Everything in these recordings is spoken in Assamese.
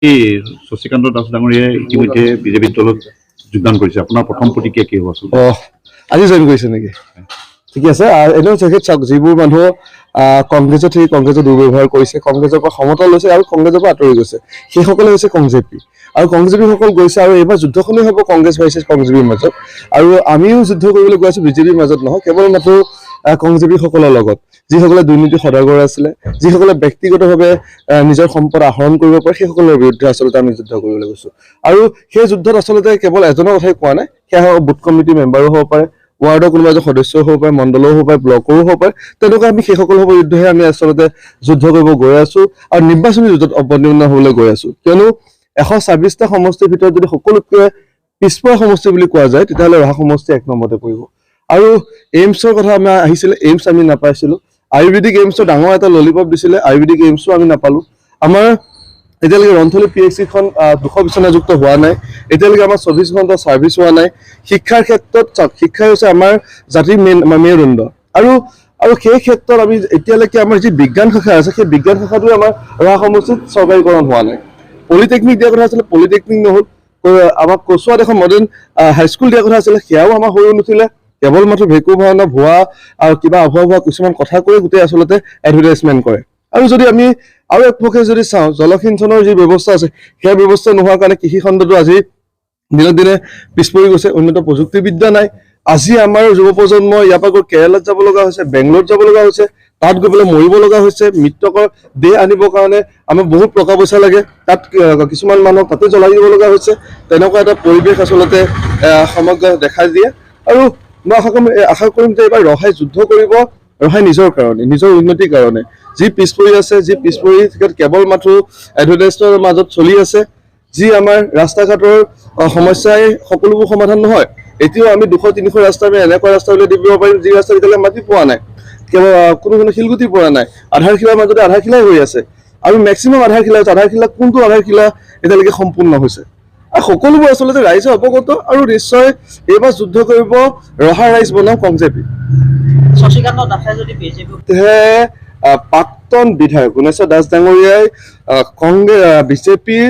এই শশীকান্ত দাস ডাঙৰীয়াই ইতিমধ্যে বিজেপি দলত যোগদান কৰিছে, আপোনাৰ প্ৰথম প্ৰতিক্ৰিয়া কি হ'ব? আজি জইন কৰিছে নেকি? ঠিকে আছে। এনেও তেখেত চাওক, যিবোৰ মানুহ কংগ্ৰেছত সেই কংগ্ৰেছৰ দুৰ্ব্যৱহাৰ কৰিছে, কংগ্ৰেছৰ পৰা সমতা লৈছে আৰু কংগ্ৰেছৰ পৰা আঁতৰি গৈছে, সেইসকলে হৈছে কংজেপি। আৰু কংজেপিসকল গৈছে, আৰু এইবাৰ যুদ্ধখনেই হ'ব কংগ্ৰেছ ভাৰ্চেছ কংজেপিৰ মাজত। আৰু আমিও যুদ্ধ কৰিবলৈ গৈ আছো বিজেপিৰ মাজত নহয়, কেৱল মাত্ৰ কংজেপিসকলৰ লগত, যিসকলে দুৰ্নীতি সদাগৰ আছিলে, যিসকলে ব্যক্তিগতভাৱে নিজৰ সম্পদ আহৰণ কৰিব পাৰে, সেইসকলৰ বিৰুদ্ধে আচলতে আমি যুদ্ধ কৰিবলৈ গৈছো। আৰু সেই যুদ্ধত আচলতে কেৱল এজনৰ কথাই কোৱা নাই, সেয়া বুথ কমিটি মেম্বাৰো হ'ব পাৰে, ৱাৰ্ডৰ কোনোবা এজন সদস্যও হ'ব পাৰে, মণ্ডলও হ'ব পাৰে, ব্লকৰো হ'ব পাৰে। তেনেকুৱা আমি সেইসকলৰ বিৰুদ্ধেহে আমি আচলতে যুদ্ধ কৰিব গৈ আছো, আৰু নিৰ্বাচনী যুদ্ধত অৱতীৰ্ণ হ'বলৈ গৈ আছো। কিয়নো 126টা সমষ্টিৰ ভিতৰত যদি সকলোতকৈ পিছপৰা সমষ্টি বুলি কোৱা যায়, তেতিয়াহ'লে ৰহা সমষ্টি 1 নম্বৰতে পৰিব। আৰু এইমছৰ কথা আমাৰ আহিছিলে, এইমছ আমি নাপাইছিলো। আয়ুৰ্বেদিক এইমছৰ ডাঙৰ এটা ললিপপ দিছিলে, আয়ুৰ্বেদিক এইমছো আমি নাপালো। আমাৰ এতিয়ালৈকে ৰন্থলী PHC-খন 200 বিচনাযুক্ত হোৱা নাই। এতিয়ালৈকে আমাৰ 24 ঘণ্টা ছাৰ্ভিচ হোৱা নাই। শিক্ষাৰ ক্ষেত্ৰত চাওক, শিক্ষাই হৈছে আমাৰ জাতিৰ মেৰুদণ্ড। আৰু সেই ক্ষেত্ৰত আমি এতিয়ালৈকে আমাৰ যি বিজ্ঞান শাখা আছে, সেই বিজ্ঞান শাখাটোৱে আমাৰ ৰহা সমষ্টিত চৰকাৰীকৰণ হোৱা নাই। পলিটেকনিক দিয়াৰ কথা আছিলে, পলিটেকনিক নহ'ল। আমাক কচুৱাত এখন মডাৰ্ণ হাইস্কুল দিয়াৰ কথা আছিলে, সেয়াও আমাৰ হৈ নুঠিলে। কেৱল মাত্ৰ ভেকু ভাওনা, ভুৱা আৰু কিবা অভুৱা কিছুমান কথা কৈ গোটেই আচলতে এডভাৰটাইজমেণ্ট কৰে। আৰু যদি আমি আৰু একপক্ষে যদি চাওঁ, জলসিঞ্চনৰ যি ব্যৱস্থা আছে, সেই ব্যৱস্থা নোহোৱাৰ কাৰণে কৃষি খণ্ডটো আজি দিনক দিনে পিছ পৰি গৈছে। উন্নত প্ৰযুক্তিবিদ্যা নাই। আজি আমাৰ যুৱ প্ৰজন্ম ইয়াৰ পৰা গৈ কেৰালাত যাব লগা হৈছে, বেংগলোৰত যাব লগা হৈছে, তাত গৈ পেলাই মৰিব লগা হৈছে। মৃতকৰ দেহ আনিবৰ কাৰণে আমাৰ বহুত টকা পইচা লাগে, তাত কিছুমান মানুহক তাতে জ্বলাই দিব লগা হৈছে। তেনেকুৱা এটা পৰিৱেশ আচলতে সমগ্ৰ দেখা দিয়ে। আৰু মই আশা কৰিম যে এইবাৰ ৰহাই যুদ্ধ কৰিব, ৰহাই নিজৰ কাৰণে, নিজৰ উন্নতিৰ কাৰণে। যি পিছ পৰি আছে, যি পিছ পৰি কেৱল মাত্ৰ এডভাৰটাইজৰ মাজত চলি আছে, যি আমাৰ ৰাস্তা ঘাটৰ সমস্যাই সকলোবোৰ সমাধান নহয়। এতিয়াও আমি 200-300 ৰাস্তা আমি এনেকুৱা ৰাস্তা উলিয়াই দিব পাৰিম, যি ৰাস্তা এতিয়ালৈকে মাটি পোৱা নাই, কেৱল কোনো শিলগুটি পৰা নাই, আধাৰশিলাৰ মাজতে আধাৰশিলাই হৈ আছে। আৰু মেক্সিমাম আধাৰশিলা হৈছে, আধাৰশিলা কোনটো আধাৰশিলা এতিয়ালৈকে সম্পূৰ্ণ হৈছে। আৰু সকলোবোৰ আচলতে ৰাইজে অৱগত। আৰু নিশ্চয় এইবাৰ যুদ্ধ কৰিব ৰহা ৰাইজ বনাম কংজেপি। শশীকান্ত দাসে যদি প্ৰাক্তন বিধায়ক গুণেশ্বৰ দাস ডাঙৰীয়াই বিজেপিৰ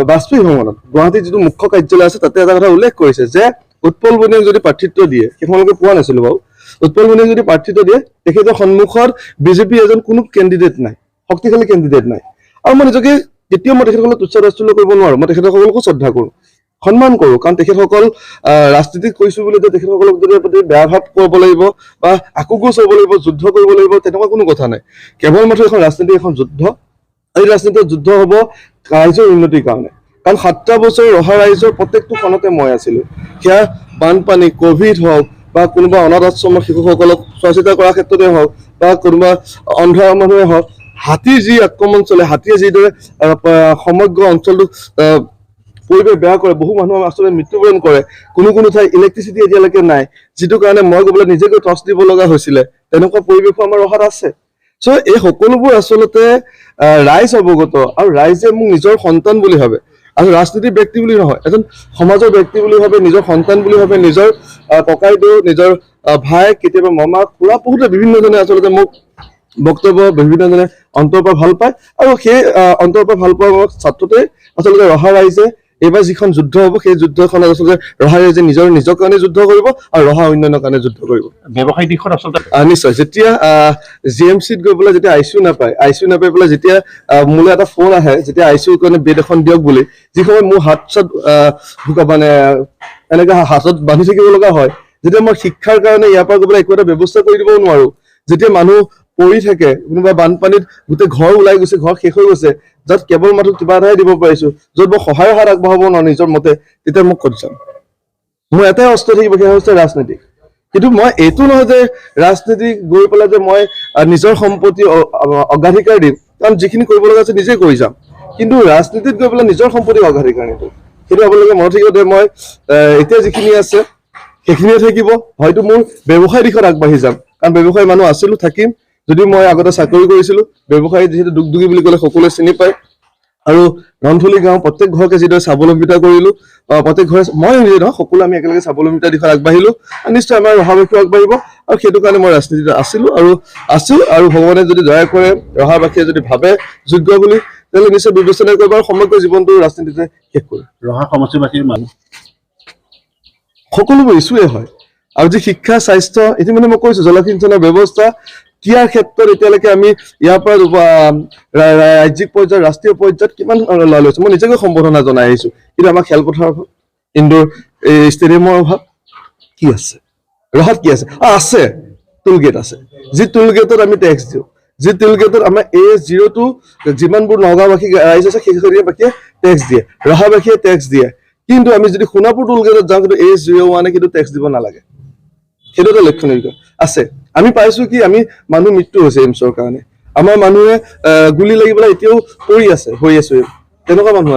বাজপেয়ী ভৱনত, গুৱাহাটীৰ যিটো মুখ্য কাৰ্যালয় আছে, তাতে এটা কথা উল্লেখ কৰিছে যে উৎপল বনিয়াক যদি প্ৰাৰ্থিত্ব দিয়ে, সেইখনলৈকে পোৱা নাছিলো বাৰু, উৎপল বনিয়াক যদি প্ৰাৰ্থিত্ব দিয়ে, তেখেতৰ সন্মুখত বিজেপি এজন কোনো কেণ্ডিডেট নাই, শক্তিশালী কেণ্ডিডেট নাই। আৰু মই নিজকে কেতিয়াও মই তেখেতসকলক তুচ্ছ-তাচ্ছিল্য কৰিব নোৱাৰো। মই তেখেতসকলকো শ্ৰদ্ধা কৰো, সন্মান কৰো, কাৰণ তেখেতসকল ৰাজনীতিত কৰিছো বুলি তেখেতসকলক যদি প্ৰতি বেয়া ভাৱ কৰিব লাগিব বা আকোগোজ হ'ব লাগিব, যুদ্ধ কৰিব লাগিব, তেনেকুৱা কোনো কথা নাই। কেৱল মাত্ৰ এখন ৰাজনীতি, এখন যুদ্ধ। এই ৰাজনীতিৰ যুদ্ধ হ'ব ৰাইজৰ উন্নতিৰ কাৰণে। কাৰণ 7টা বছৰ ৰহা ৰাইজৰ প্ৰত্যেকটো খনতে মই আছিলো। সেয়া বানপানী, কভিড হওক, বা কোনোবা অনাথ আশ্ৰমৰ শিশুসকলক চোৱা চিতা কৰাৰ ক্ষেত্ৰতে হওক, বা কোনোবা অন্ধ মানুহে হওক, হাতীৰ যি আক্ৰমণ চলে, হাতীয়ে যিদৰে সমগ্ৰ অঞ্চলটোক পৰিৱেশ বেয়া কৰে, বহু মানুহ আচলতে মৃত্যুবৰণ কৰে। কোনো ঠাই ইলেক্ট্ৰিচিটি এতিয়ালৈকে নাই, যিটো কাৰণে মই গৈ পেলাই নিজে গৈ টৰ্চ দিব লগা হৈছিলে। তেনেকুৱা পৰিৱেশো আমাৰ ৰহাত আছে। চ' এই সকলোবোৰ আচলতে ৰাইজ অৱগত, আৰু ৰাইজে মোক নিজৰ সন্তান বুলি ভাবে। আৰু ৰাজনীতিৰ ব্যক্তি বুলি নহয়, এজন সমাজৰ ব্যক্তি বুলি ভাবে, নিজৰ সন্তান বুলি ভাবে, নিজৰ ককাইদেউ, নিজৰ ভাই, কেতিয়াবা মামা, খুৰা, বহুতে বিভিন্নজনে আচলতে মোক বক্তব্য বিভিন্নজনে অন্তৰৰ পৰা ভাল পায়। আৰু সেই অন্তৰৰ পৰা ভাল পোৱাৰ ছাত্ৰতে আচলতে ৰহা ৰাইজে এইবাৰ যিখন যুদ্ধ হ'ব, সেই যুদ্ধখন আচলতে ৰহা ৰাইজে নিজৰ কাৰণে যুদ্ধ কৰিব, আৰু ৰহা উন্নয়নৰ কাৰণে যুদ্ধ কৰিব। ব্যৱসায়িক দিশত আচলতে নিশ্চয়। যেতিয়া GMCত গৈ পেলাই যেতিয়া ICU নাপাই পেলাই যেতিয়া মোলৈ এটা ফোন আহে, যেতিয়া ICUৰ কাৰণে বেড এখন দিয়ক বুলি, যি সময় মোৰ হাত-চাত মানে এনেকে হাতত বান্ধি থাকিব লগা হয়, যেতিয়া মই শিক্ষাৰ কাৰণে ইয়াৰ পৰা গৈ পেলাই একো এটা ব্যৱস্থা কৰি দিব নোৱাৰো, যেতিয়া মানুহ পৰি থাকে, কোনোবা বানপানীত গোটেই ঘৰ ওলাই গৈছে, ঘৰ শেষ হৈ গৈছে, য'ত কেৱল মাত্ৰ কিবা এটাহে দিব পাৰিছো, য'ত মই সহায়ৰ হাত আগবঢ়াব নোৱাৰো নিজৰ মতে, তেতিয়া মোক ক'ত যাম? মোৰ এটাই অস্ত্ৰ থাকিব, সেয়া হৈছে ৰাজনীতি। কিন্তু মই এইটো নহয় যে ৰাজনীতি গৈ পেলাই যে মই নিজৰ সম্পত্তি অগ্ৰাধিকাৰ দিম, কাৰণ যিখিনি কৰিব লগা আছে নিজে কৰি যাম। কিন্তু ৰাজনীতিত গৈ পেলাই নিজৰ সম্পত্তি অগ্ৰাধিকাৰ নিদিওঁ। সেইটো আপোনালোকে মনত থাকিব যে মই এতিয়া যিখিনি আছে সেইখিনিয়ে থাকিব। হয়তো মোৰ ব্যৱসায় দিশত আগবাঢ়ি যাম, কাৰণ ব্যৱসায়ী মানুহ আছিলো, থাকিম। যদিও মই আগতে চাকৰি কৰিছিলো, ব্যৱসায়ী যিহেতু দুগদুগী বুলি ক'লে সকলোৱে চিনি পায়। আৰু ৰন্থলী গাঁও প্ৰত্যেক ঘৰকে যিদৰে স্বাৱলম্বিতা কৰিলো, প্ৰত্যেক ঘৰে মই নিজে নহয়, সকলো আমি একেলগে স্বাৱলম্বিতাৰ দিশত আগবাঢ়িলো। নিশ্চয় আমাৰ ৰহাবাসীও আগবাঢ়িব, আৰু সেইটো কাৰণে মই ৰাজনীতিত আছো, আৰু ভগৱানে যদি দয়া কৰে, ৰহাবাসীয়ে যদি ভাবে যোগ্য বুলি, তেতিয়াহ'লে নিশ্চয় বিবেচনা কৰিব আৰু সমগ্ৰ জীৱনটো ৰাজনীতিতে শেষ কৰিব। ৰহা সমষ্টিবাসীৰ মানুহ সকলোবোৰ ইছ্যুৱে হয়। আৰু যি শিক্ষা স্বাস্থ্য ইতিমধ্যে মই কৈছো জলসিঞ্চনৰ ব্যৱস্থা কিয়াৰ ক্ষেত্ৰত এতিয়ালৈকে আমি ইয়াৰ পৰা ৰাজ্যিক পৰ্যায়ত ৰাষ্ট্ৰীয় পৰ্যায়ত কিমান লয় লৈছো মই নিজকে সম্বোধনা জনাই আহিছো, কিন্তু আমাৰ খেলপথাৰৰ অভাৱ, ইনডোৰ ষ্টেডিয়ামৰ অভাৱ কি আছে? ৰহাত কি আছে? আছে টুলগেট আছে, যি টুলগেটত আমি টেক্স দিওঁ, যি টুলগেটত আমাৰ A02 যিমানবোৰ নগাঁওবাসী ৰাইজ আছে সেইবাসীয়ে টেক্স দিয়ে, ৰহাবাসীয়ে টেক্স দিয়ে। কিন্তু আমি যদি সোণাপুৰ টুলগেটত যাওঁ কিন্তু A01 কিন্তু টেক্স দিব নালাগে। সেইটো এটা লক্ষণীয় বিষয় আছে। আমি পাইছো কি আমি মানুহ মৃত্যু হৈছে এইমছৰ কাৰণে, আমাৰ মানুহে গুলি লাগি পেলাই এতিয়াও পৰি আছে হৈ আছো, তেনেকুৱা মানুহ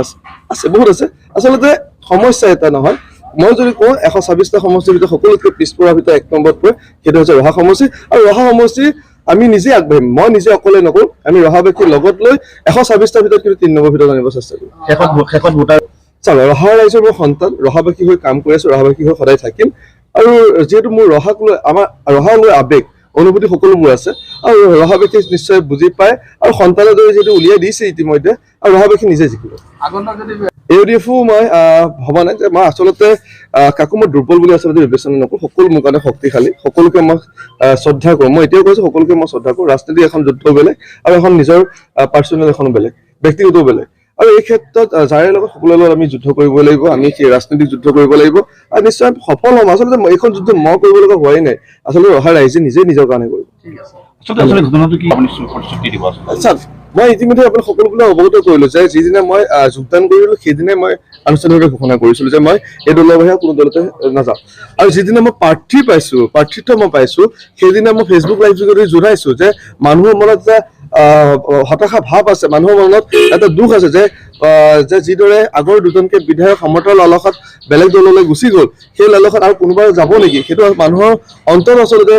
আছে বহুত আছে। আচলতে সমস্যা এটা নহয়, মই যদি কওঁ 126টা সমষ্টিৰ ভিতৰত সকলোতকৈ পিছপৰাৰ ভিতৰত 1 নম্বৰত পৰে সেইটো হৈছে ৰহা সমষ্টি। আৰু ৰহা সমষ্টি আমি নিজে আগবাঢ়িম, মই নিজে অকলে নকৰোঁ, আমি ৰহাবাসীৰ লগত লৈ 126টাৰ ভিতৰত কিন্তু 3 নম্বৰ ভিতৰত আনিব চেষ্টা কৰিম। শেষত ভোটাৰ চাওক, ৰহা ৰাইজৰ মোৰ সন্তান, ৰহাবাসী হৈ কাম কৰি আছো, ৰহাবাসী হৈ সদায় থাকিম। আৰু যিহেতু মোৰ ৰহাক লৈ আমাৰ ৰহাক লৈ আৱেগ অনুভূতি সকলোবোৰ আছে, আৰু ৰহাবাসী নিশ্চয় বুজি পায় আৰু সন্তানৰ দৰে যিহেতু উলিয়াই দিছে ইতিমধ্যে, আৰু ৰহাবাসী নিজে জিকিব। AUDF মই ভবা নাই যে মই আচলতে কাকো মই দুৰ্বল বুলি আচলতে বিবেচনা নকৰোঁ, সকলো মোৰ কাৰণে শক্তিশালী, সকলোকে মই শ্ৰদ্ধা কৰোঁ। মই এতিয়াও কৈছোঁ সকলোকে মই শ্ৰদ্ধা কৰোঁ। ৰাজনীতি এখন যুদ্ধ বেলেগ আৰু এখন নিজৰ পাৰ্চনেল এখনো বেলেগ, ব্যক্তিগত বেলেগ। আৰু এই ক্ষেত্ৰত যাৰে লগত সকলোৰে লগত আমি যুদ্ধ কৰিব লাগিব, আমি সেই ৰাজনীতিক যুদ্ধ কৰিব লাগিব আৰু নিশ্চয় সফল হ'ম। আচলতে এইখন যুদ্ধ মই কৰিব লগা হোৱাই নাই, আচলতে ৰহা ৰাইজে নিজে নিজৰ কাৰণে কৰিব। আচলতে ঘটনাটো কি প্ৰতিশ্ৰুতি দিব? চাওক, মই ইতিমধ্যে আপোনাক সকলোবিলাক অৱগত কৰিলো যে যিদিনা মই যোগদান কৰিলো সেইদিনাই মই আনুষ্ঠানিকভাৱে ঘোষণা কৰিছিলো যে মই এই দলৰ বাহিৰে কোনো দলতে নাযাওঁ। আৰু যিদিনা মই প্ৰাৰ্থিত্ব মই পাইছো সেইদিনা মই ফেচবুক লাইভ যোগেদি জনাইছো যে মানুহৰ মনত এটা হতাশা ভাৱ আছে, মানুহৰ মনত এটা দুখ আছে যে যিদৰে আগৰ দুজনকে বিধায়ক সমৰ্থৰ লালসাত বেলেগ দললৈ গুচি গ'ল, সেই লালসাত আৰু কোনোবা যাব নেকি, সেইটো মানুহৰ অন্তৰত আচলতে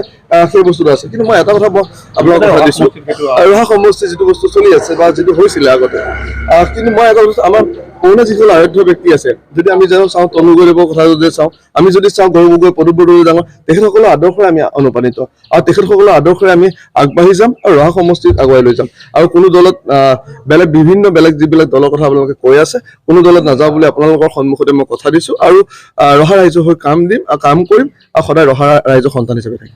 সেই বস্তুটো আছে। কিন্তু মই এটা কথা মই আপোনালোকক কথা দিছো, ৰহা সমষ্টি যিটো বস্তু চলি আছে বা যিটো হৈছিলে আগতে, কিন্তু মই এটা বস্তু আমাৰ পুৰণা যিসকল আৰাধ্য ব্যক্তি আছে, যদি আমি চাওঁ তনু গগৈদেৱৰ কথা যদি চাওঁ, আমি যদি চাওঁ গৌৰৱ গগৈ, প্ৰদীপ বৰদলৈ ডাঙৰ, তেখেতসকলৰ আদৰ্শৰে আমি অনুপ্ৰাণিত আৰু তেখেতসকলৰ আদৰ্শৰে আমি আগবাঢ়ি যাম আৰু ৰহা সমষ্টিক আগুৱাই লৈ যাম। আৰু কোনো দলত বেলেগ যিবিলাক দলৰ কথা আপোনালোকে কৈ আছে, কোনো দলত নাযাওঁ বুলি আপোনালোকৰ সন্মুখতে মই কথা দিছো। আৰু ৰহা ৰাইজৰ হৈ কাম কৰিম আৰু সদায় ৰহা ৰাইজৰ সন্তান হিচাপে থাকিম।